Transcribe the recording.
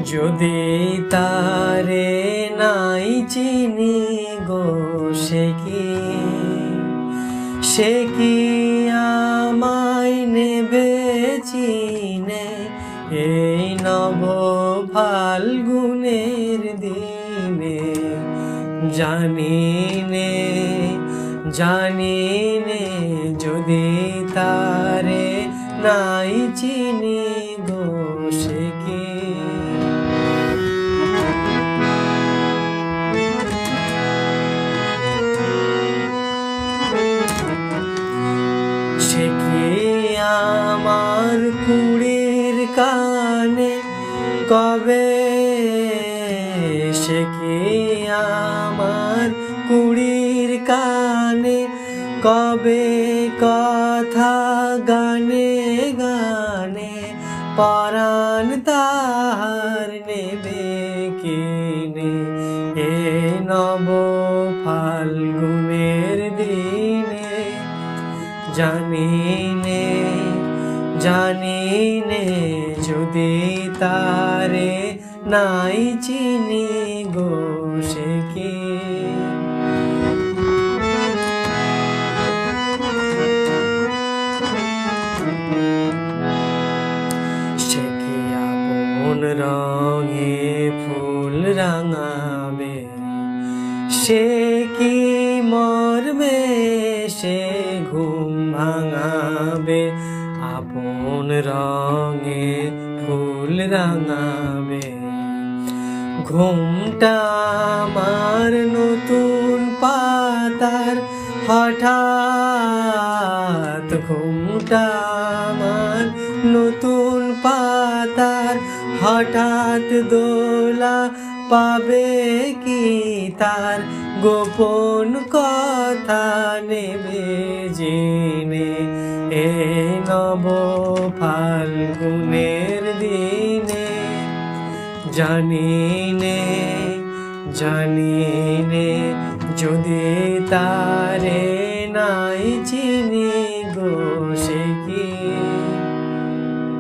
যদি তারে নাই চিনি গো সে কি আমায় নেবে চিনে এই নব ফাল্গুনের দিনে। জানি নে যদি তারে নাই চিনি গো সে কি। সে কি আমার কুড়ির কানে কবে, সে কি আমার কুড়ির কানে কবে কথা গানে গানে পরাণ তাহার নেবে কিনে এ নব ফাল্গুনের দিনে। জানি নে যদি তারে নাই চিনি গো সে কি। সে কি আপন রঙে ফুল রাঙাবে, সে কি মরবে সে ঘুম ভাঙাবে। আপন রঙে ফুল রাঙাবে, ঘুমটা আমার নতুন পাতার হঠাৎ, ঘুমটা আমার নতুন পাতার হঠাৎ দোলা পাবে কি তার গোপন কথা নেবে জেনে এ নব ফাল্গুনের দিনে। জানি নে যদি তারে নাই